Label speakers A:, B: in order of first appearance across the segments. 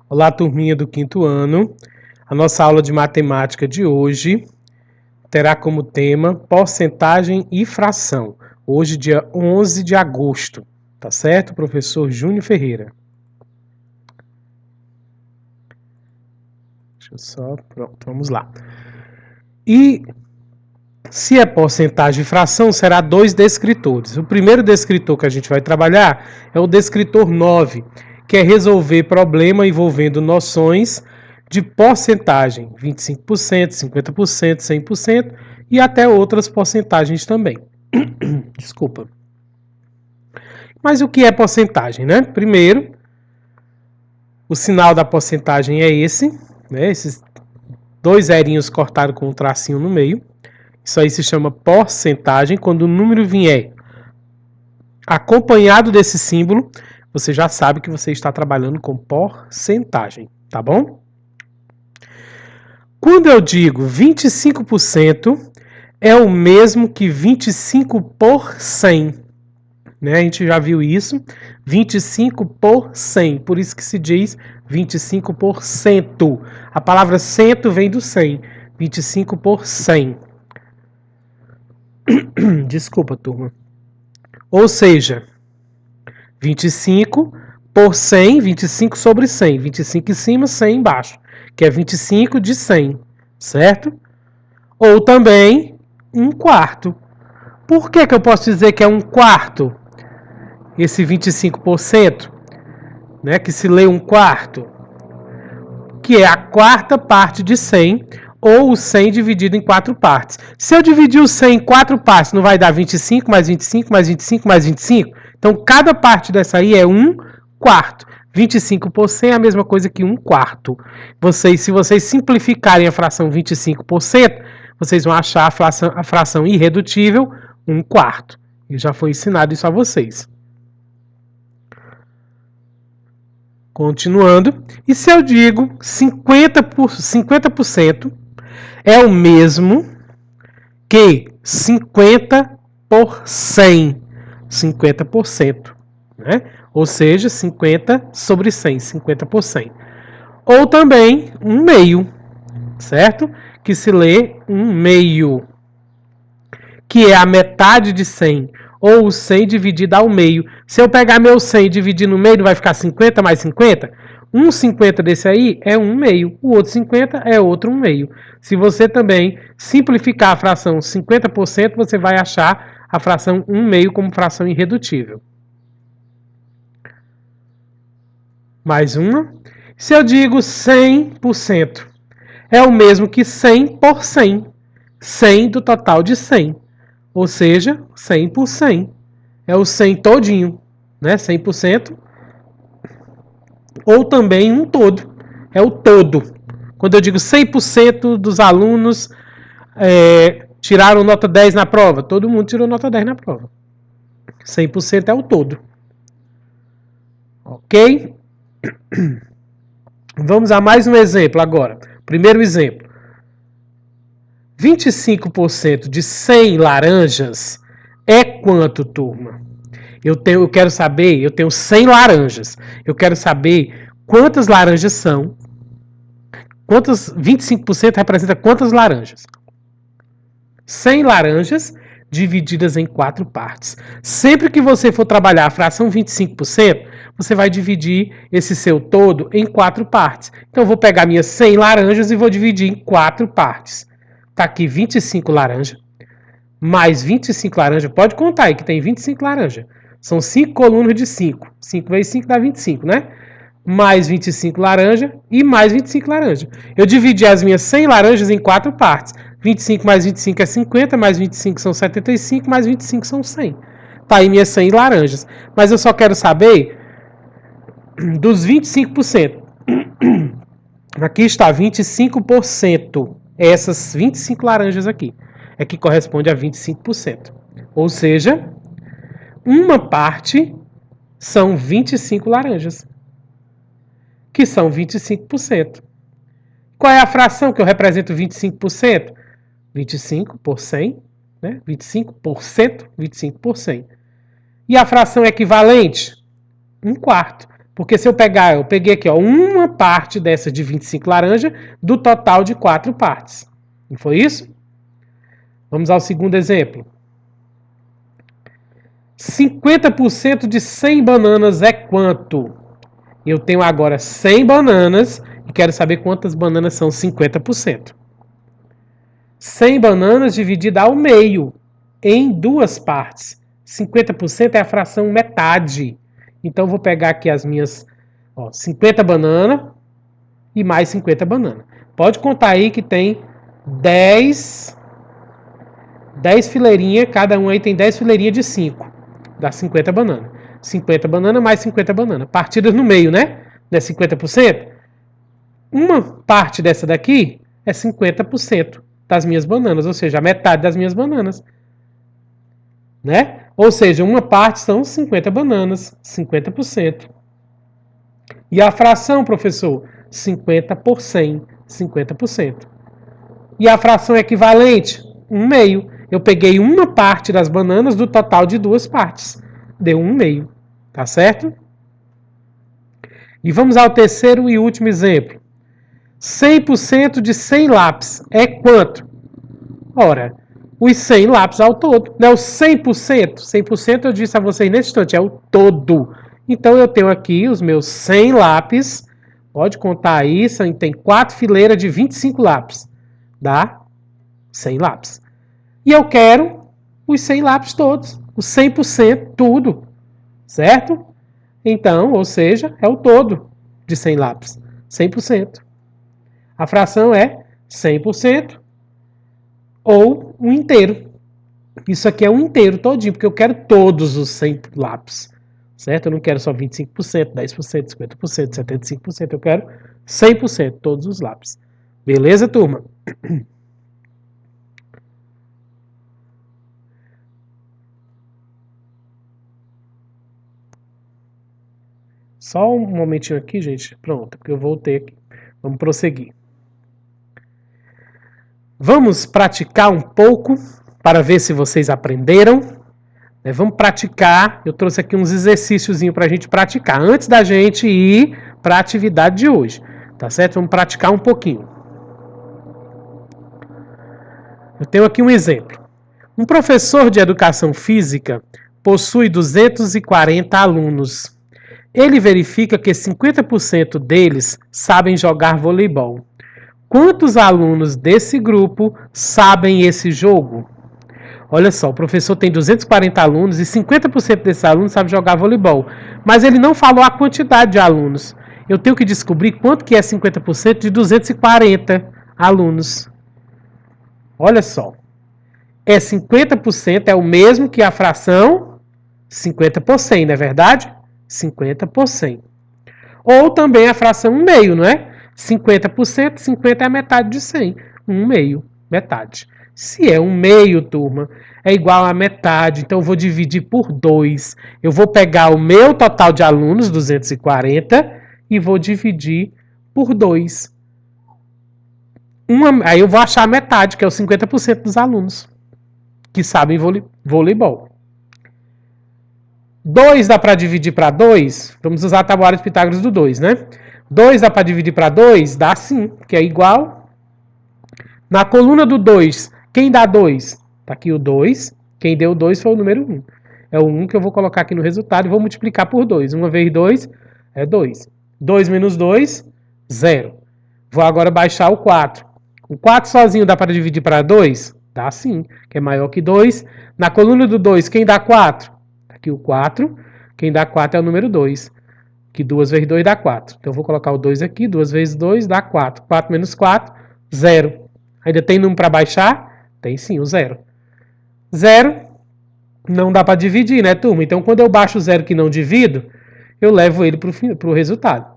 A: Olá, turminha do quinto ano. A nossa aula de matemática de hoje terá como tema porcentagem e fração. Hoje, dia 11 de agosto. Tá certo, professor Júnior Ferreira? Deixa eu só... Pronto, vamos lá. E se é porcentagem e fração, será dois descritores. O primeiro descritor que a gente vai trabalhar é o descritor 9, que é resolver problema envolvendo noções de porcentagem, 25%, 50%, 100% e até outras porcentagens também. Desculpa. Mas o que é porcentagem, né? Primeiro, o sinal da porcentagem é esse, né? Esses dois zerinhos cortados com um tracinho no meio. Isso aí se chama porcentagem. Quando o número vier acompanhado desse símbolo, você já sabe que você está trabalhando com porcentagem, tá bom? Quando eu digo 25%, é o mesmo que 25 por 100. Né? A gente já viu isso, 25 por 100, por isso que se diz 25%. A palavra cento vem do 100, 25 por 100. Desculpa, turma. Ou seja, 25 por 100, 25 sobre 100. 25 em cima, 100 embaixo. Que é 25 de 100, certo? Ou também, 1/4. Por que eu posso dizer que é 1/4? Esse 25%, né, que se lê 1/4, que é a quarta parte de 100, ou o 100 dividido em 4 partes. Se eu dividir o 100 em 4 partes, não vai dar 25, mais 25, mais 25, mais 25? Então, cada parte dessa aí é 1/4. 25 por 100 é a mesma coisa que 1/4. Se vocês simplificarem a fração 25%, vocês vão achar a fração irredutível 1/4. E já foi ensinado isso a vocês. Continuando. E se eu digo 50% é o mesmo que 50 por 100. 50%. Né? Ou seja, 50 sobre 100. 50 por 100. Ou também 1/2. Certo? Que se lê 1/2. Que é a metade de 100. Ou o 100 dividido ao meio. Se eu pegar meu 100 e dividir no meio, não vai ficar 50 mais 50? Um 50 desse aí é 1/2. O outro 50 é outro 1/2. Se você também simplificar a fração 50%, você vai achar a fração 1/2 como fração irredutível. Mais uma. Se eu digo 100%, é o mesmo que 100 por 100. 100 do total de 100. Ou seja, 100 por 100. É o 100 todinho, né? 100%. Ou também um todo. É o todo. Quando eu digo 100% dos alunos tiraram nota 10 na prova, todo mundo tirou nota 10 na prova. 100% é o todo. Ok? Vamos a mais um exemplo agora. Primeiro exemplo. 25% de 100 laranjas é quanto, turma? Eu quero saber, eu tenho 100 laranjas. Eu quero saber quantas laranjas são. 25% representa quantas laranjas? 100 laranjas divididas em 4 partes. Sempre que você for trabalhar a fração 25%, você vai dividir esse seu todo em 4 partes. Então, eu vou pegar minhas 100 laranjas e vou dividir em 4 partes. Tá aqui 25 laranjas, mais 25 laranjas. Pode contar aí que tem 25 laranjas. São 5 colunas de 5. 5 vezes 5 dá 25, né? Mais 25 laranjas e mais 25 laranjas. Eu dividi as minhas 100 laranjas em 4 partes. 25 mais 25 é 50, mais 25 são 75, mais 25 são 100. Tá aí minhas 100 laranjas. Mas eu só quero saber dos 25%. Aqui está 25%. Essas 25 laranjas aqui é que corresponde a 25%. Ou seja, uma parte são 25 laranjas, que são 25%. Qual é a fração que eu represento 25%? 25 por 100, né? 25%, 25 por 100. E a fração equivalente? 1/4. Porque se eu peguei aqui, ó, uma parte dessa de 25 laranja do total de 4 partes. Não foi isso? Vamos ao segundo exemplo. 50% de 100 bananas é quanto? Eu tenho agora 100 bananas e quero saber quantas bananas são 50%. 100 bananas dividida ao meio, em duas partes. 50% é a fração metade. Então, vou pegar aqui as minhas 50 bananas e mais 50 bananas. Pode contar aí que tem 10 fileirinhas, cada um aí tem 10 fileirinhas de 5. Dá 50 bananas. 50 bananas mais 50 bananas. Partidas no meio, né? Não é 50%? Uma parte dessa daqui é 50% das minhas bananas, ou seja, a metade das minhas bananas. Né? Ou seja, uma parte são 50 bananas, 50%. E a fração, professor? 50 por 100, 50%. E a fração equivalente? 1/2. Eu peguei uma parte das bananas do total de duas partes. Deu 1/2. Tá certo? E vamos ao terceiro e último exemplo. 100% de 100 lápis é quanto? Ora, os 100 lápis ao todo. Não é o 100%. 100% eu disse a vocês nesse instante, é o todo. Então eu tenho aqui os meus 100 lápis. Pode contar aí, tem 4 fileiras de 25 lápis. Dá 100 lápis. E eu quero os 100 lápis todos. Os 100% tudo. Certo? Então, ou seja, é o todo de 100 lápis. 100%. A fração é 100% ou um inteiro. Isso aqui é um inteiro todinho, porque eu quero todos os 100 lápis. Certo? Eu não quero só 25%, 10%, 50%, 75%. Eu quero 100%, todos os lápis. Beleza, turma? Só um momentinho aqui, gente. Pronto, porque eu voltei aqui. Vamos prosseguir. Vamos praticar um pouco para ver se vocês aprenderam. Vamos praticar. Eu trouxe aqui uns exercícios para a gente praticar antes da gente ir para a atividade de hoje. Tá certo? Vamos praticar um pouquinho. Eu tenho aqui um exemplo. Um professor de educação física possui 240 alunos. Ele verifica que 50% deles sabem jogar voleibol. Quantos alunos desse grupo sabem esse jogo? Olha só, o professor tem 240 alunos e 50% desses alunos sabem jogar voleibol. Mas ele não falou a quantidade de alunos. Eu tenho que descobrir quanto que é 50% de 240 alunos. Olha só. 50% é o mesmo que a fração 50 por 100, não é verdade? 50 por 100. Ou também a fração 1/2, não é? 50%, 50 é a metade de 100. 1/2, metade. Se é 1/2, turma, é igual a metade. Então eu vou dividir por 2. Eu vou pegar o meu total de alunos, 240, e vou dividir por 2. Aí eu vou achar a metade, que é os 50% dos alunos que sabem voleibol. 2 dá para dividir para 2? Vamos usar a tabuada de Pitágoras do 2, né? 2 dá para dividir para 2? Dá sim, que é igual. Na coluna do 2, quem dá 2? Tá aqui o 2. Quem deu 2 foi o número 1. É o 1 que eu vou colocar aqui no resultado e vou multiplicar por 2. 1 vezes 2 é 2. 2 menos 2, 0. Vou agora baixar o 4. O 4 sozinho dá para dividir para 2? Dá sim, que é maior que 2. Na coluna do 2, quem dá 4? Aqui o 4. Quem dá 4 é o número 2. Que 2 vezes 2 dá 4. Então eu vou colocar o 2 aqui. 2 vezes 2 dá 4. 4 menos 4, 0. Ainda tem número para baixar? Tem sim, o 0. 0 não dá para dividir, né, turma? Então quando eu baixo o 0 que não divido, eu levo ele para o resultado.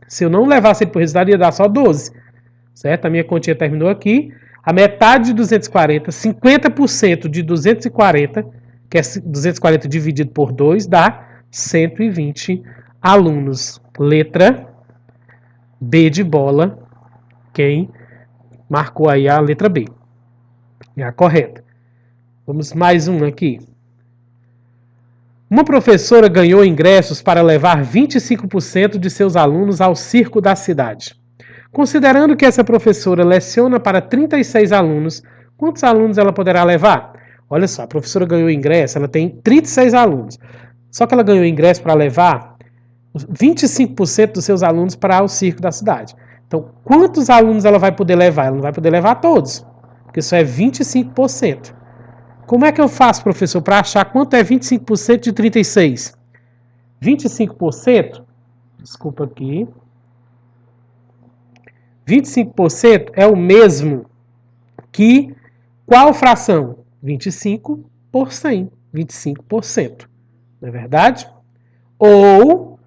A: Se eu não levasse ele para o resultado, ia dar só 12. Certo? A minha continha terminou aqui. A metade de 240, 50% de 240, que é 240 dividido por 2, dá 120 alunos. Letra B de bola. Quem marcou aí a letra B? É a correta. Vamos mais um aqui. Uma professora ganhou ingressos para levar 25% de seus alunos ao circo da cidade. Considerando que essa professora leciona para 36 alunos, quantos alunos ela poderá levar? Olha só, a professora ganhou ingresso, ela tem 36 alunos. Só que ela ganhou ingresso para levar 25% dos seus alunos para o circo da cidade. Então, quantos alunos ela vai poder levar? Ela não vai poder levar todos, porque isso é 25%. Como é que eu faço, professor, para achar quanto é 25% de 36? 25%, desculpa aqui, 25% é o mesmo que qual fração? 25 por 100, 25%. Não é verdade? Ou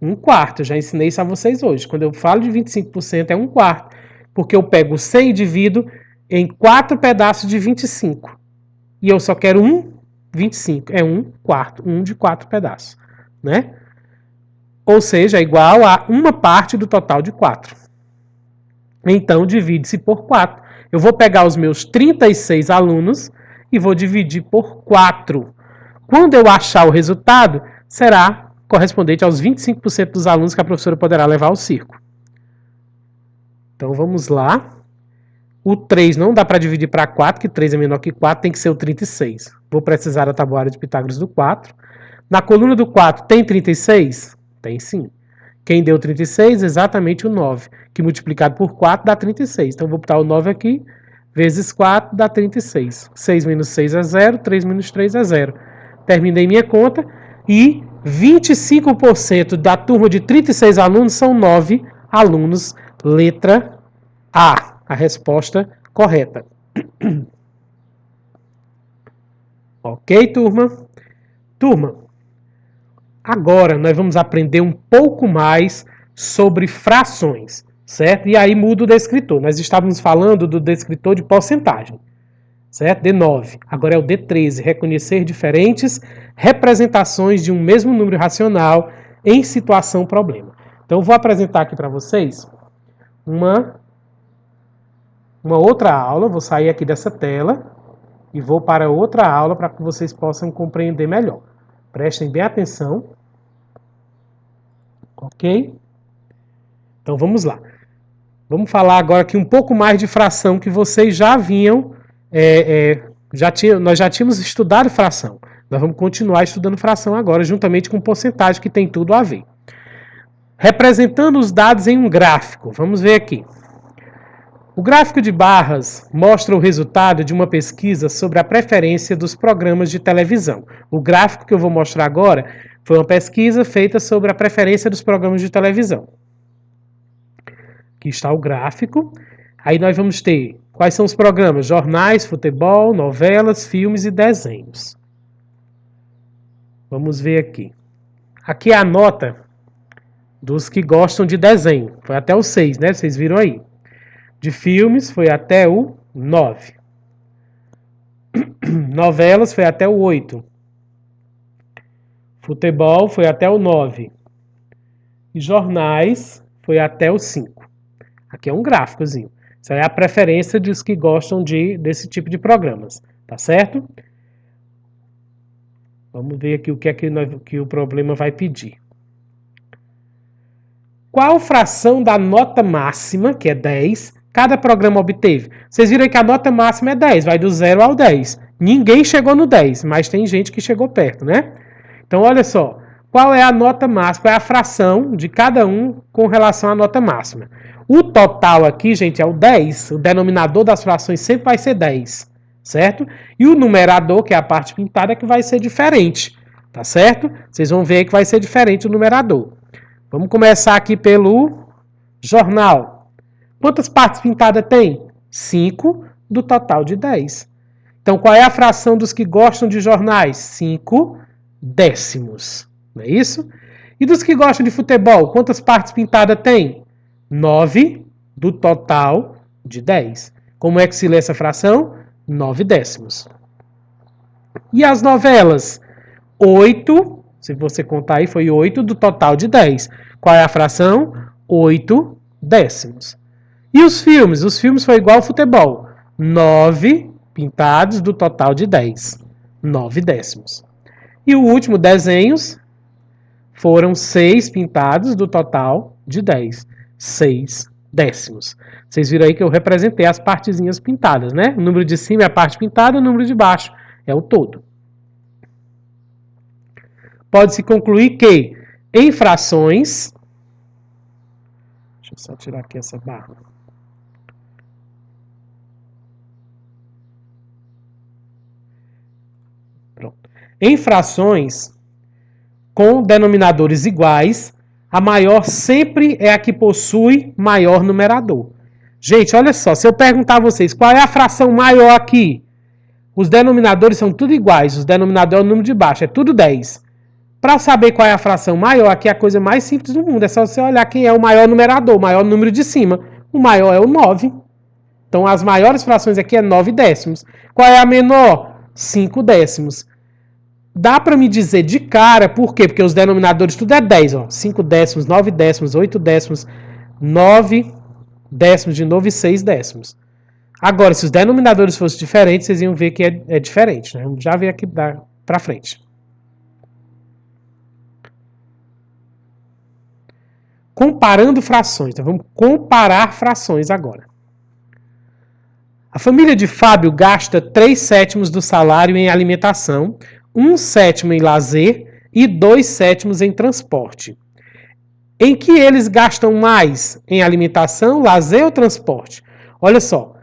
A: 1/4, eu já ensinei isso a vocês hoje. Quando eu falo de 25% é 1/4, porque eu pego 100 e divido em 4 pedaços de 25. E eu só quero 25, é 1/4, 1 de 4 pedaços, né? Ou seja, é igual a uma parte do total de 4. Então, divide-se por 4. Eu vou pegar os meus 36 alunos e vou dividir por 4. Quando eu achar o resultado, será correspondente aos 25% dos alunos que a professora poderá levar ao circo. Então, vamos lá. O 3 não dá para dividir para 4, que 3 é menor que 4, tem que ser o 36. Vou precisar da tabuada de Pitágoras do 4. Na coluna do 4, tem 36? Tem sim. Quem deu 36? Exatamente o 9, que multiplicado por 4 dá 36. Então, vou botar o 9 aqui, vezes 4 dá 36. 6 menos 6 é 0, 3 menos 3 é 0. Terminei minha conta e 25% da turma de 36 alunos são 9 alunos, letra A, a resposta correta. Ok, turma? Turma, agora nós vamos aprender um pouco mais sobre frações, certo? E aí muda o descritor. Nós estávamos falando do descritor de porcentagem, certo? D9. Agora é o D13, reconhecer diferentes representações de um mesmo número racional em situação problema. Então eu vou apresentar aqui para vocês uma outra aula. Vou sair aqui dessa tela e vou para outra aula para que vocês possam compreender melhor. Prestem bem atenção. Ok? Então vamos lá. Vamos falar agora aqui um pouco mais de fração que vocês já vinham, nós já tínhamos estudado fração. Nós vamos continuar estudando fração agora, juntamente com porcentagem, que tem tudo a ver. Representando os dados em um gráfico. Vamos ver aqui. O gráfico de barras mostra o resultado de uma pesquisa sobre a preferência dos programas de televisão. O gráfico que eu vou mostrar agora foi uma pesquisa feita sobre a preferência dos programas de televisão. Aqui está o gráfico. Aí nós vamos ter quais são os programas: jornais, futebol, novelas, filmes e desenhos. Vamos ver aqui. Aqui é a nota dos que gostam de desenho. Foi até o 6, né? Vocês viram aí. De filmes foi até o 9. Novelas foi até o 8. Futebol foi até o 9. E jornais foi até o 5. Aqui é um gráficozinho. Isso aí é a preferência dos que gostam desse tipo de programas. Tá certo? Vamos ver aqui o que é que o problema vai pedir. Qual fração da nota máxima, que é 10, cada programa obteve? Vocês viram que a nota máxima é 10, vai do 0 ao 10. Ninguém chegou no 10, mas tem gente que chegou perto, né? Então, olha só. Qual é a nota máxima? Qual é a fração de cada um com relação à nota máxima? O total aqui, gente, é o 10. O denominador das frações sempre vai ser 10, certo? E o numerador, que é a parte pintada, é que vai ser diferente, tá certo? Vocês vão ver que vai ser diferente o numerador. Vamos começar aqui pelo jornal. Quantas partes pintadas tem? 5 do total de 10. Então, qual é a fração dos que gostam de jornais? 5 décimos. Não é isso? E dos que gostam de futebol, quantas partes pintadas tem? 9 do total de 10. Como é que se lê essa fração? 9 décimos. E as novelas? 8, se você contar aí, foi 8 do total de 10. Qual é a fração? 8 décimos. E os filmes? Os filmes foi igual ao futebol. 9 pintados do total de 10. 9 décimos. E o último, desenhos, foram 6 pintados do total de 10. 6 décimos. Vocês viram aí que eu representei as partezinhas pintadas, né? O número de cima é a parte pintada, o número de baixo é o todo. Pode-se concluir que em frações... Deixa eu só tirar aqui essa barra. Pronto. Em frações com denominadores iguais, a maior sempre é a que possui maior numerador. Gente, olha só, se eu perguntar a vocês qual é a fração maior aqui, os denominadores são tudo iguais, os denominadores é o número de baixo, é tudo 10. Para saber qual é a fração maior, aqui é a coisa mais simples do mundo, é só você olhar quem é o maior numerador, o maior número de cima. O maior é o 9. Então, as maiores frações aqui é 9 décimos. Qual é a menor? 5 décimos. Dá para me dizer de cara, por quê? Porque os denominadores tudo é 10, ó. 5 décimos, 9 décimos, 8 décimos, 9 décimos de novo e 6 décimos. Agora, se os denominadores fossem diferentes, vocês iam ver que é diferente, né? Vamos já ver aqui para frente. Comparando frações. Então, vamos comparar frações agora. A família de Fábio gasta 3/7 do salário em alimentação, 1/7 em lazer e 2/7 em transporte. Em que eles gastam mais? Em alimentação, lazer ou transporte? Olha só,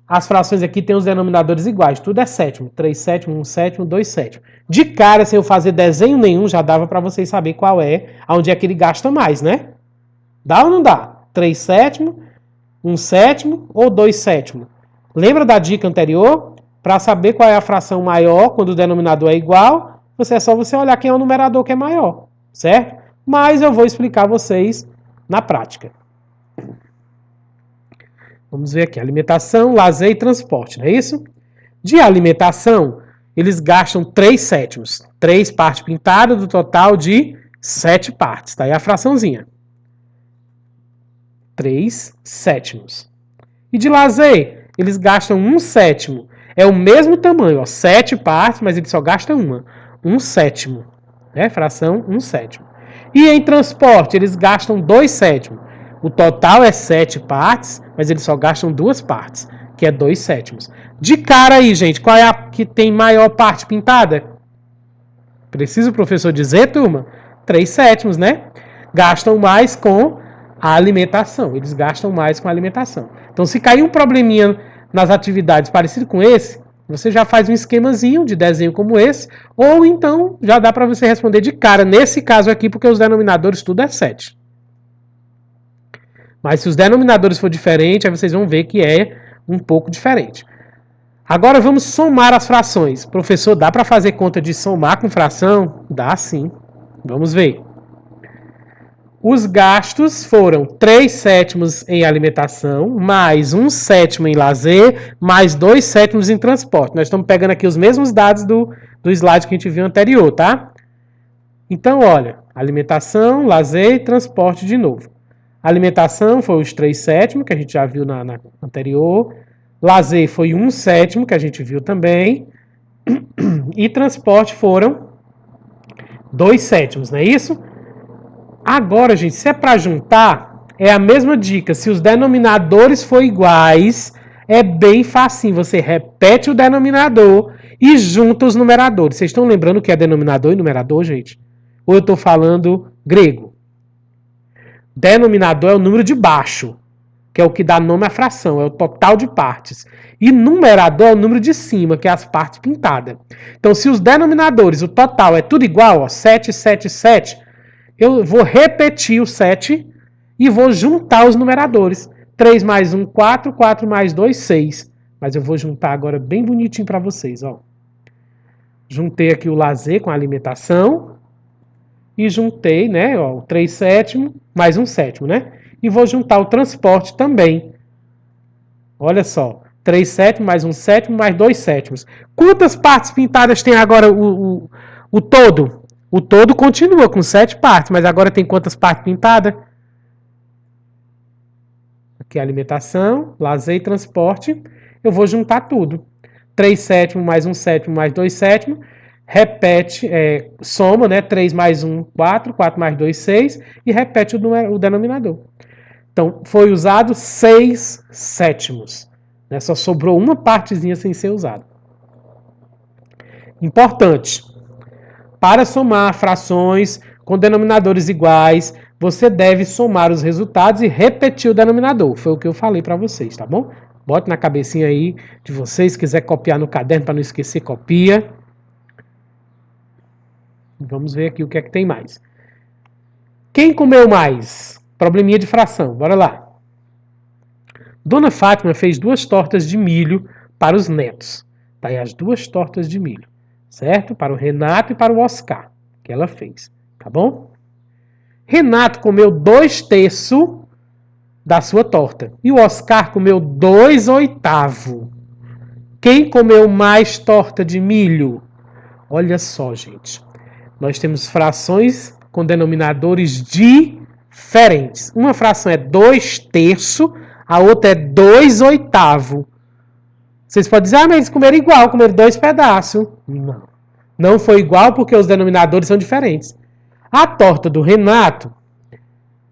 A: as frações aqui têm os denominadores iguais, tudo é sétimo, 3/7, 1/7, 2/7. De cara, sem eu fazer desenho nenhum, já dava para vocês saber qual é, onde é que ele gasta mais, né? Dá ou não dá? 3/7, 1/7 ou 2/7? Lembra da dica anterior? Para saber qual é a fração maior quando o denominador é igual, é só você olhar quem é o numerador que é maior, certo? Mas eu vou explicar a vocês na prática. Vamos ver aqui, alimentação, lazer e transporte, não é isso? De alimentação, eles gastam 3/7, 3 partes pintadas do total de 7 partes, tá aí a fraçãozinha. 3/7. E de lazer, eles gastam 1/7. É o mesmo tamanho, ó, 7 partes, mas eles só gastam uma. 1/7. Né? Fração 1/7. E em transporte, eles gastam 2/7. O total é 7 partes, mas eles só gastam 2 partes, que é 2/7. De cara aí, gente, qual é a que tem maior parte pintada? Precisa o professor dizer, turma? 3/7, né? Gastam mais com a alimentação. Eles gastam mais com a alimentação. Então, se cair um probleminha nas atividades parecido com esse, você já faz um esquemazinho de desenho como esse, ou então já dá para você responder de cara, nesse caso aqui, porque os denominadores tudo é 7. Mas se os denominadores for diferente, aí vocês vão ver que é um pouco diferente. Agora vamos somar as frações. Professor, dá para fazer conta de somar com fração? Dá sim. Vamos ver. Os gastos foram 3/7 em alimentação, mais 1/7 em lazer, mais 2/7 em transporte. Nós estamos pegando aqui os mesmos dados do slide que a gente viu anterior, tá? Então, olha, alimentação, lazer e transporte de novo. Alimentação foi os 3/7, que a gente já viu na anterior. Lazer foi 1/7, que a gente viu também. E transporte foram 2/7, não é isso? Agora, gente, se é para juntar, é a mesma dica. Se os denominadores forem iguais, é bem facinho. Você repete o denominador e junta os numeradores. Vocês estão lembrando o que é denominador e numerador, gente? Ou eu estou falando grego? Denominador é o número de baixo, que é o que dá nome à fração, é o total de partes. E numerador é o número de cima, que é as partes pintadas. Então, se os denominadores, o total é tudo igual, ó, 7, 7, 7... eu vou repetir o 7 e vou juntar os numeradores. 3 mais 1, 4, 4 mais 2, 6. Mas eu vou juntar agora bem bonitinho para vocês. Ó. Juntei aqui o lazer com a alimentação. E juntei, né, ó, o 3/7 mais 1/7, né? E vou juntar o transporte também. Olha só. 3/7 mais 1/7 mais 2/7. Quantas partes pintadas tem agora o todo? O todo continua com 7 partes, mas agora tem quantas partes pintadas? Aqui é alimentação, lazer e transporte. Eu vou juntar tudo. 3/7 mais 1/7 mais 2/7. repete, soma, né? 3 mais 1, 4, 4 mais 2, 6, e repete o denominador. Então, foi usado 6 sétimos. Né? Só sobrou uma partezinha sem ser usada. Importante. Para somar frações com denominadores iguais, você deve somar os resultados e repetir o denominador. Foi o que eu falei para vocês, tá bom? Bote na cabecinha aí de vocês. Se quiser copiar no caderno para não esquecer, copia. Vamos ver aqui o que é que tem mais. Quem comeu mais? Probleminha de fração. Bora lá. Dona Fátima fez 2 tortas de milho para os netos. Tá aí as 2 tortas de milho, certo? Para o Renato e para o Oscar, que ela fez, tá bom? Renato comeu 2/3 da sua torta e o Oscar comeu 2/8. Quem comeu mais torta de milho? Olha só, gente. Nós temos frações com denominadores diferentes. Uma fração é 2/3, a outra é 2/8. Vocês podem dizer, mas eles comeram igual, comeram 2 pedaços. Não. Não foi igual porque os denominadores são diferentes. A torta do Renato,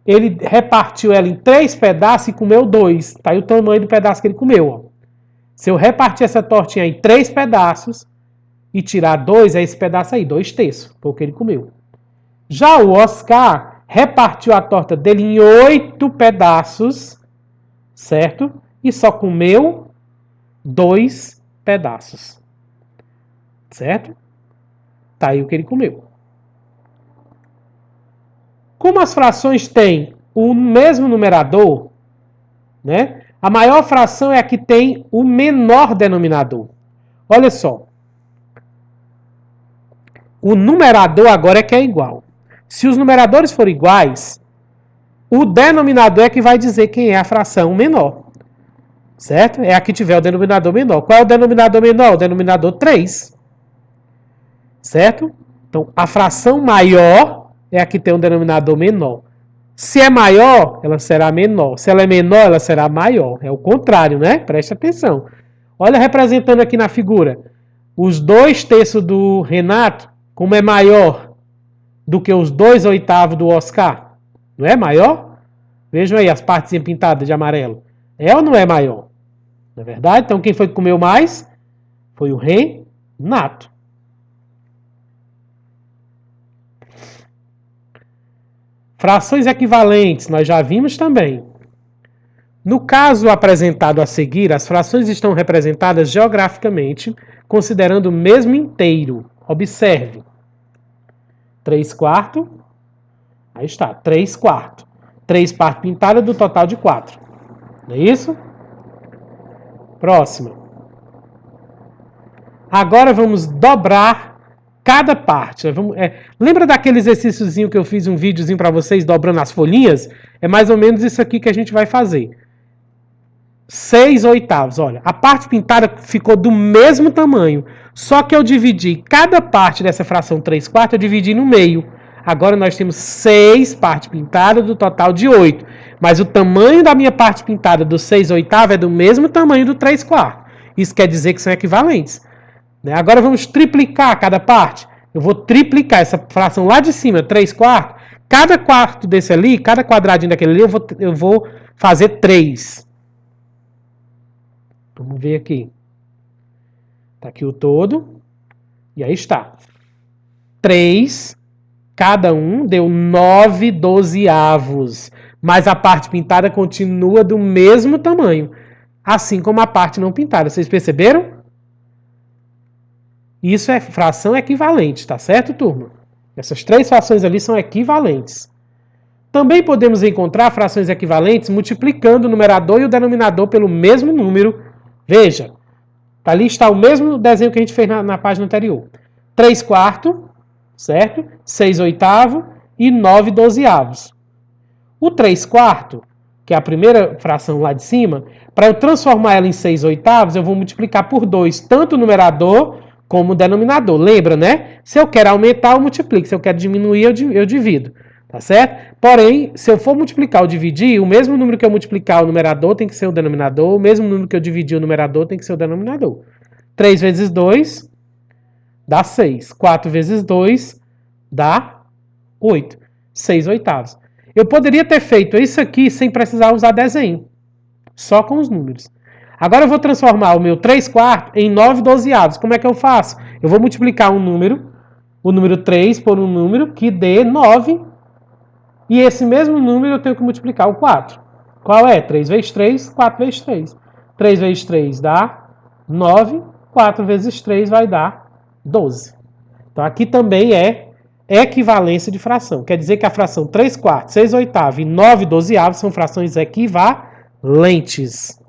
A: ele repartiu ela em 3 pedaços e comeu 2. Tá aí o tamanho do pedaço que ele comeu. Ó. Se eu repartir essa tortinha em 3 pedaços e tirar 2, é esse pedaço aí, 2/3, foi o que ele comeu. Já o Oscar repartiu a torta dele em 8 pedaços, certo? E só comeu 2 pedaços, certo? Tá aí o que ele comeu. Como as frações têm o mesmo numerador, né? A maior fração é a que tem o menor denominador. Olha só. O numerador agora é que é igual. Se os numeradores forem iguais, o denominador é que vai dizer quem é a fração menor. Certo? É a que tiver o denominador menor. Qual é o denominador menor? O denominador 3. Certo? Então, a fração maior é a que tem um denominador menor. Se é maior, ela será menor. Se ela é menor, ela será maior. É o contrário, né? Preste atenção. Olha representando aqui na figura. Os 2/3 do Renato, como é maior do que os 2/8 do Oscar. Não é maior? Vejam aí as partes pintadas de amarelo. É ou não é maior? Não é verdade? Então quem foi que comeu mais? Foi o Renato. Frações equivalentes, nós já vimos também. No caso apresentado a seguir, as frações estão representadas geograficamente, considerando o mesmo inteiro. Observe. 3/4. Aí está, 3/4. 3 partes pintadas do total de 4. Não é isso? Próxima. Agora vamos dobrar cada parte. Lembra daquele exercíciozinho que eu fiz um videozinho para vocês dobrando as folhinhas? É mais ou menos isso aqui que a gente vai fazer. 6/8. Olha, a parte pintada ficou do mesmo tamanho. Só que eu dividi cada parte dessa fração 3/4, eu dividi no meio. Agora nós temos 6 partes pintadas do total de 8. Mas o tamanho da minha parte pintada do 6/8 é do mesmo tamanho do 3/4. Isso quer dizer que são equivalentes. Agora vamos triplicar cada parte. Eu vou triplicar essa fração lá de cima, 3/4. Cada quarto desse ali, cada quadradinho daquele ali, eu vou fazer 3. Vamos ver aqui. Está aqui o todo. E aí está. 3, cada um deu 9/12. Mas a parte pintada continua do mesmo tamanho. Assim como a parte não pintada. Vocês perceberam? Isso é fração equivalente, tá certo, turma? Essas 3 frações ali são equivalentes. Também podemos encontrar frações equivalentes multiplicando o numerador e o denominador pelo mesmo número. Veja, ali está o mesmo desenho que a gente fez na página anterior. 3/4, certo? 6/8 e 9/12. O 3/4, que é a primeira fração lá de cima, para eu transformar ela em 6/8, eu vou multiplicar por 2, tanto o numerador como o denominador. Lembra, né? Se eu quero aumentar, eu multiplico. Se eu quero diminuir, eu divido. Tá certo? Porém, se eu for multiplicar ou dividir, o mesmo número que eu multiplicar o numerador tem que ser o denominador, o mesmo número que eu dividir o numerador tem que ser o denominador. 3 vezes 2, dá 6. 4 vezes 2 dá 8. 6 oitavos. Eu poderia ter feito isso aqui sem precisar usar desenho. Só com os números. Agora eu vou transformar o meu 3 quartos em 9 dozeavos. Como é que eu faço? Eu vou multiplicar um número, o número 3 por um número que dê 9. E esse mesmo número eu tenho que multiplicar o 4. Qual é? 3 vezes 3, 4 vezes 3. 3 vezes 3 dá 9. 4 vezes 3 vai dar 12. Então aqui também é equivalência de fração. Quer dizer que a fração 3 quartos, 6 oitavos e 9 dozeavos são frações equivalentes.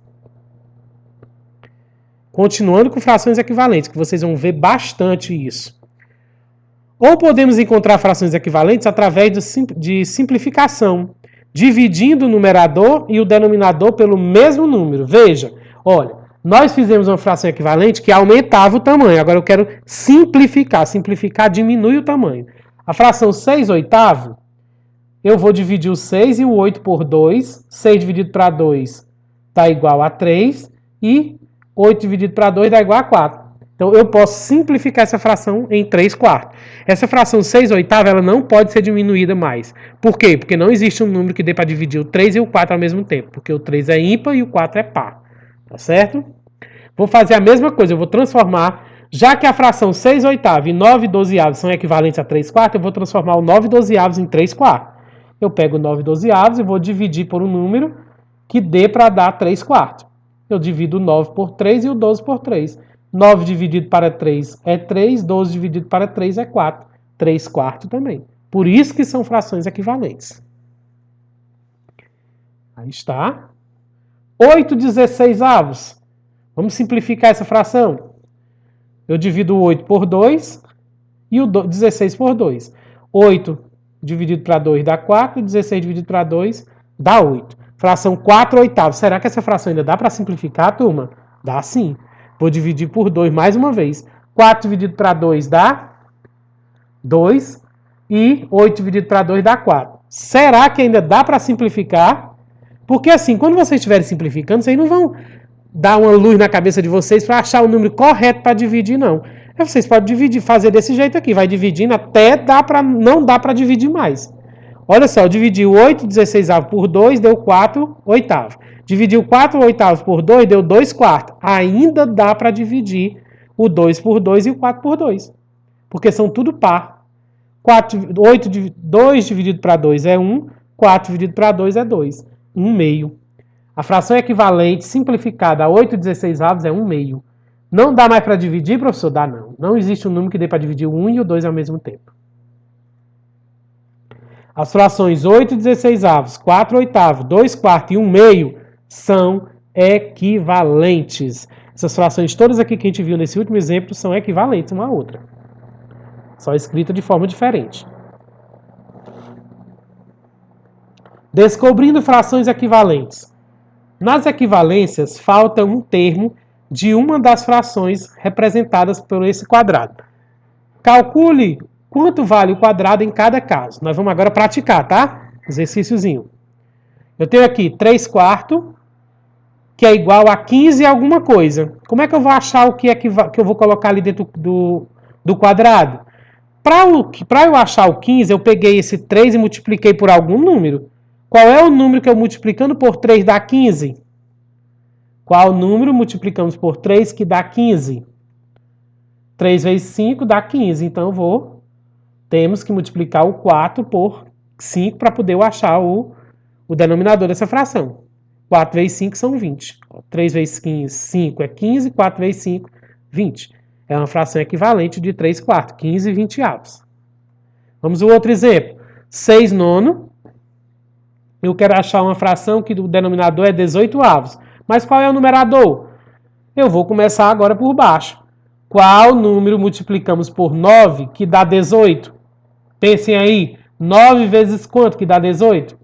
A: Continuando com frações equivalentes, que vocês vão ver bastante isso. Ou podemos encontrar frações equivalentes através de simplificação, dividindo o numerador e o denominador pelo mesmo número. Veja, olha, nós fizemos uma fração equivalente que aumentava o tamanho. Agora eu quero simplificar. Simplificar diminui o tamanho. A fração 6 oitavos, eu vou dividir o 6 e o 8 por 2. 6 dividido para 2 está igual a 3. E 8 dividido para 2 dá igual a 4. Então, eu posso simplificar essa fração em 3 quartos. Essa fração 6 oitavos, ela não pode ser diminuída mais. Por quê? Porque não existe um número que dê para dividir o 3 e o 4 ao mesmo tempo. Porque o 3 é ímpar e o 4 é par. Tá certo? Vou fazer a mesma coisa. Eu vou transformar, já que a fração 6 oitavos e 9 dozeavos são equivalentes a 3 quartos, eu vou transformar o 9 dozeavos em 3 quartos. Eu pego o 9 dozeavos e vou dividir por um número que dê para dar 3 quartos. Eu divido o 9 por 3 e o 12 por 3. 9 dividido para 3 é 3, 12 dividido para 3 é 4. 3 quartos também. Por isso que são frações equivalentes. Aí está. 8 16avos. Vamos simplificar essa fração. Eu divido o 8 por 2 e o 16 por 2. 8 dividido para 2 dá 4, 16 dividido para 2 dá 8. Fração 4 oitavos. Será que essa fração ainda dá para simplificar, turma? Dá sim. Vou dividir por 2 mais uma vez. 4 dividido para 2 dá 2. E 8 dividido para 2 dá 4. Será que ainda dá para simplificar? Porque assim, quando vocês estiverem simplificando, vocês não vão dar uma luz na cabeça de vocês para achar o número correto para dividir, não. Vocês podem dividir, fazer desse jeito aqui. Vai dividindo até não dá para dividir mais. Olha só, eu dividi o 8 16avos por 2, deu 4 oitavos. Dividi o 4 oitavos por 2, deu 2 quartos. Ainda dá para dividir o 2 por 2 e o 4 por 2. Porque são tudo par. 2 dividido para 2 é 1, 4 dividido para 2 é 2. 1 meio. A fração equivalente simplificada a 8 16avos é 1 meio. Não dá mais para dividir, professor? Dá não. Não existe um número que dê para dividir o 1 e o 2 ao mesmo tempo. As frações 8 16avos, 4 oitavos, 2 quartos e 1 meio são equivalentes. Essas frações todas aqui que a gente viu nesse último exemplo são equivalentes uma à outra. Só escrita de forma diferente. Descobrindo frações equivalentes. Nas equivalências, falta um termo de uma das frações representadas por esse quadrado. Calcule quanto vale o quadrado em cada caso. Nós vamos agora praticar, tá? Exercíciozinho. Eu tenho aqui 3 quartos, que é igual a 15 alguma coisa. Como é que eu vou achar o que é que eu vou colocar ali dentro do quadrado? Para eu achar o 15, eu peguei esse 3 e multipliquei por algum número. Qual é o número que eu multiplicando por 3 dá 15? Qual número multiplicamos por 3 que dá 15? 3 vezes 5 dá 15. Então, temos que multiplicar o 4 por 5 para poder achar o denominador dessa fração. 4 vezes 5 são 20. 3 vezes 5 é 15, 4 vezes 5, 20. É uma fração equivalente de 3 quartos, 15 e 20 avos. Vamos ao outro exemplo. 6 nono. Eu quero achar uma fração que o denominador é 18 avos. Mas qual é o numerador? Eu vou começar agora por baixo. Qual número multiplicamos por 9 que dá 18? Pensem aí. 9 vezes quanto que dá 18?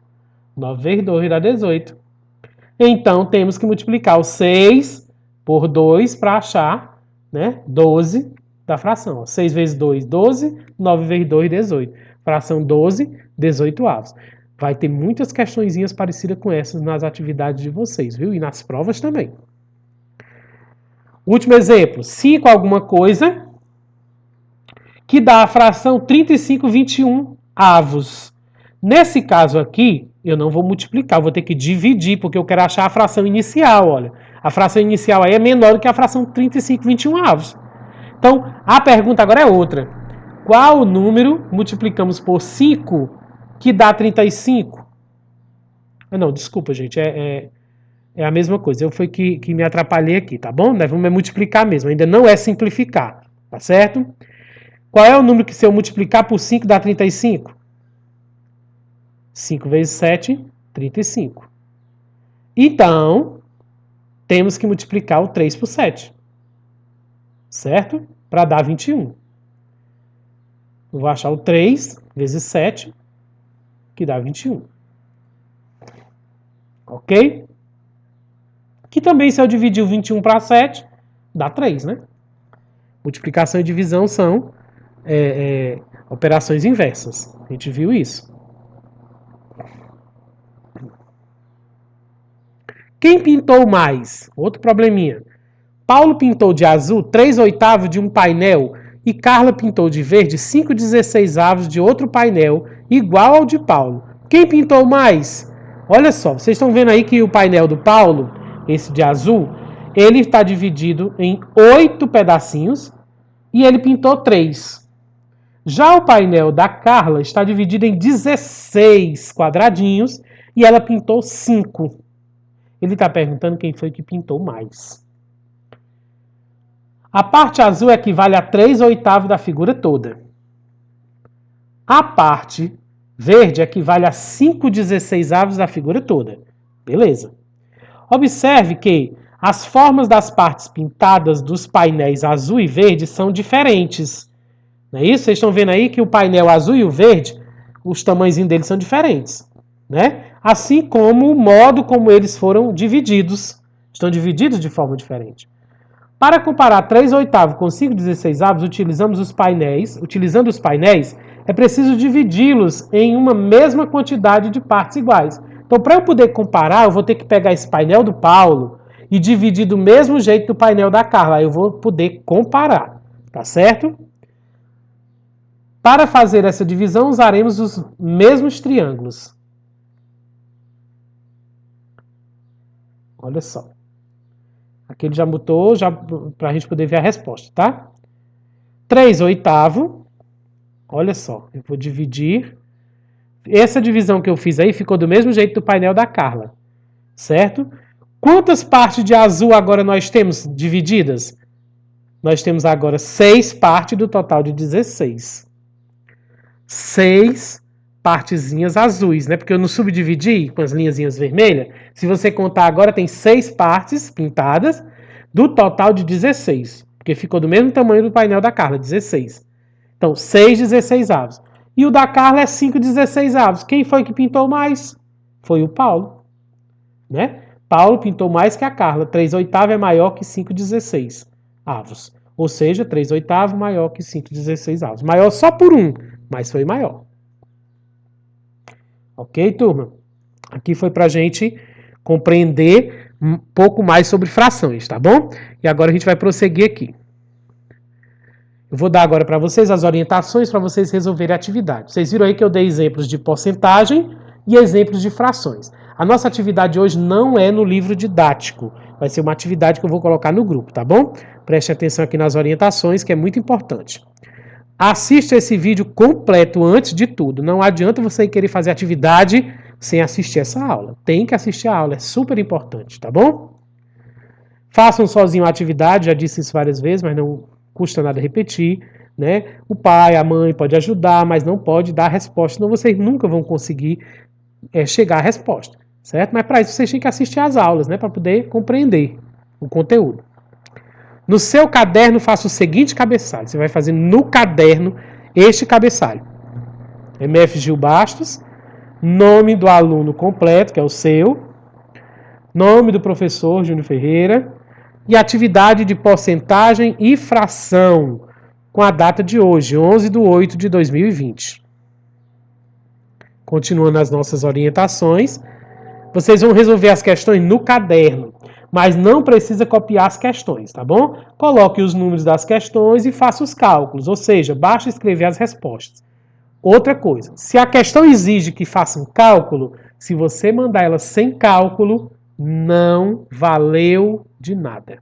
A: 9 vezes 2 dá 18. Então, temos que multiplicar o 6 por 2 para achar, né, 12 da fração. 6 vezes 2, 12. 9 vezes 2, 18. Fração 12, 18 avos. Vai ter muitas questõezinhas parecidas com essas nas atividades de vocês, viu? E nas provas também. Último exemplo. 5 alguma coisa que dá a fração 35/21 avos. Nesse caso aqui, eu não vou multiplicar, eu vou ter que dividir, porque eu quero achar a fração inicial, olha. A fração inicial aí é menor do que a fração 35/21 avos. Então, a pergunta agora é outra. Qual número multiplicamos por 5 que dá 35? Não, desculpa, gente, é a mesma coisa. Eu fui que me atrapalhei aqui, tá bom? Nós vamos multiplicar mesmo, ainda não é simplificar, tá certo? Qual é o número que se eu multiplicar por 5 dá 35? 5 vezes 7, 35. Então, temos que multiplicar o 3 por 7. Certo? Para dar 21. Eu vou achar o 3 vezes 7, que dá 21. Ok? Que também, se eu dividir o 21 para 7, dá 3, né? Multiplicação e divisão são operações inversas. A gente viu isso. Quem pintou mais? Outro probleminha. Paulo pintou de azul 3/8 de um painel e Carla pintou de verde 5/16 de outro painel igual ao de Paulo. Quem pintou mais? Olha só, vocês estão vendo aí que o painel do Paulo, esse de azul, ele está dividido em 8 pedacinhos e ele pintou 3. Já o painel da Carla está dividido em 16 quadradinhos e ela pintou 5. Ele está perguntando quem foi que pintou mais. A parte azul equivale a 3/8 da figura toda. A parte verde equivale a 5/16 da figura toda. Beleza. Observe que as formas das partes pintadas dos painéis azul e verde são diferentes. Não é isso? Vocês estão vendo aí que o painel azul e o verde, os tamanhos deles são diferentes. Né? Assim como o modo como eles foram divididos. Estão divididos de forma diferente. Para comparar 3/8 com 5/16, utilizando os painéis, é preciso dividi-los em uma mesma quantidade de partes iguais. Então, para eu poder comparar, eu vou ter que pegar esse painel do Paulo e dividir do mesmo jeito do painel da Carla. Aí eu vou poder comparar, tá certo? Para fazer essa divisão, usaremos os mesmos triângulos. Olha só. Aqui ele já botou para a gente poder ver a resposta, tá? 3/8. Olha só, eu vou dividir. Essa divisão que eu fiz aí ficou do mesmo jeito do painel da Carla, certo? Quantas partes de azul agora nós temos divididas? Nós temos agora 6 partes do total de 16. 6 partezinhas azuis, né? Porque eu não subdividi com as linhazinhas vermelhas. Se você contar agora, tem 6 partes pintadas do total de 16. Porque ficou do mesmo tamanho do painel da Carla, 16. Então, 6/16. E o da Carla é 5/16. Quem foi que pintou mais? Foi o Paulo. Né? Paulo pintou mais que a Carla. 3/8 é maior que 5/16. Ou seja, 3/8 maior que 5/16. Maior só por 1, mas foi maior. Ok, turma? Aqui foi para a gente compreender um pouco mais sobre frações, tá bom? E agora a gente vai prosseguir aqui. Eu vou dar agora para vocês as orientações para vocês resolverem a atividade. Vocês viram aí que eu dei exemplos de porcentagem e exemplos de frações. A nossa atividade hoje não é no livro didático. Vai ser uma atividade que eu vou colocar no grupo, tá bom? Preste atenção aqui nas orientações, que é muito importante. Assista esse vídeo completo antes de tudo. Não adianta você querer fazer atividade sem assistir essa aula. Tem que assistir a aula, é super importante, tá bom? Façam sozinho a atividade, já disse isso várias vezes, mas não custa nada repetir, né? O pai, a mãe pode ajudar, mas não pode dar a resposta, senão vocês nunca vão conseguir chegar à resposta, certo? Mas para isso vocês têm que assistir às aulas, né? Para poder compreender o conteúdo. No seu caderno, faça o seguinte cabeçalho. Você vai fazer no caderno este cabeçalho. MF Gil Bastos, nome do aluno completo, que é o seu, nome do professor Júnior Ferreira e atividade de porcentagem e fração com a data de hoje, 11/8/2020. Continuando as nossas orientações, vocês vão resolver as questões no caderno. mas não precisa copiar as questões, tá bom? Coloque os números das questões e faça os cálculos, ou seja, basta escrever as respostas. Outra coisa, se a questão exige que faça um cálculo, se você mandar ela sem cálculo, não valeu de nada.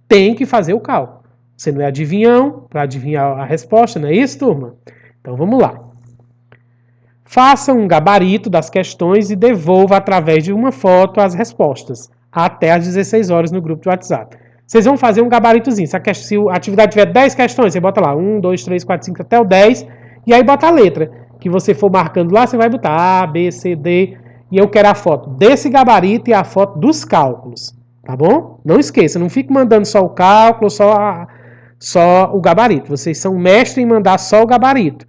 A: Tem que fazer o cálculo. Você não é adivinhão para adivinhar a resposta, não é isso, turma? Então vamos lá. Faça um gabarito das questões e devolva através de uma foto as respostas, até às 16 horas no grupo de WhatsApp. Vocês vão fazer um gabaritozinho. Se a atividade tiver 10 questões, você bota lá 1, 2, 3, 4, 5 até o 10, e aí bota a letra que você for marcando lá, você vai botar A, B, C, D, e eu quero a foto desse gabarito e a foto dos cálculos, tá bom? Não esqueça, não fique mandando só o cálculo, só o gabarito. Vocês são mestres em mandar só o gabarito.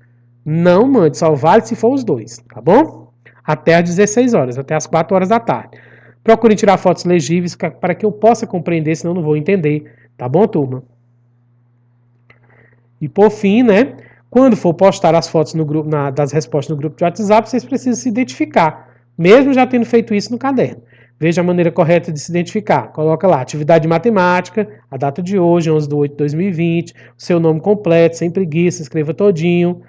A: Não mande, só vale se for os dois, tá bom? Até às 16 horas, até às 4 horas da tarde. Procure tirar fotos legíveis para que eu possa compreender, senão eu não vou entender, tá bom, turma? E por fim, né, quando for postar as fotos no grupo, das respostas no grupo de WhatsApp, vocês precisam se identificar, mesmo já tendo feito isso no caderno. Veja a maneira correta de se identificar. Coloca lá, atividade de matemática, a data de hoje, 11/8/2020, o seu nome completo, sem preguiça, escreva todinho,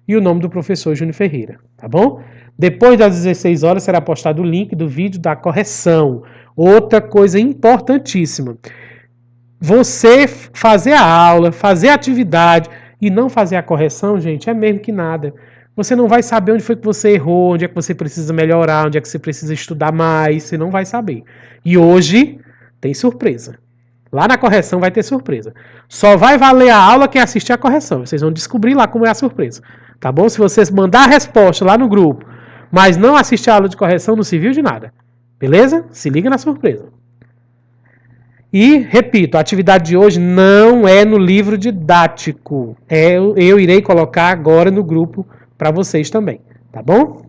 A: e o nome do professor Júnior Ferreira, tá bom? Depois das 16 horas será postado o link do vídeo da correção. Outra coisa importantíssima. Você fazer a aula, fazer a atividade e não fazer a correção, gente, é mesmo que nada. Você não vai saber onde foi que você errou, onde é que você precisa melhorar, onde é que você precisa estudar mais, você não vai saber. E hoje tem surpresa. Lá na correção vai ter surpresa. Só vai valer a aula quem assistir a correção. Vocês vão descobrir lá como é a surpresa. Tá bom? Se vocês mandar a resposta lá no grupo, mas não assistir a aula de correção, não se viu de nada. Beleza? Se liga na surpresa. E, repito, a atividade de hoje não é no livro didático. Eu irei colocar agora no grupo para vocês também. Tá bom?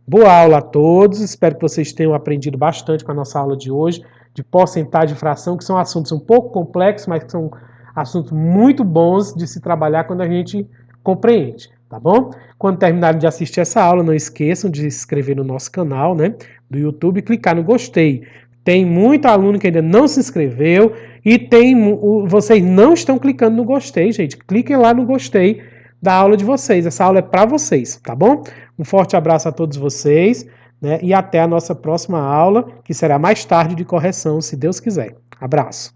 A: Boa aula a todos. Espero que vocês tenham aprendido bastante com a nossa aula de hoje, de porcentagem e fração, que são assuntos um pouco complexos, mas que são assuntos muito bons de se trabalhar quando a gente compreende, tá bom? Quando terminarem de assistir essa aula, não esqueçam de se inscrever no nosso canal, né, do YouTube e clicar no gostei. Tem muito aluno que ainda não se inscreveu e vocês não estão clicando no gostei, gente. Cliquem lá no gostei da aula de vocês. Essa aula é para vocês, tá bom? Um forte abraço a todos vocês, né, e até a nossa próxima aula, que será mais tarde de correção, se Deus quiser. Abraço.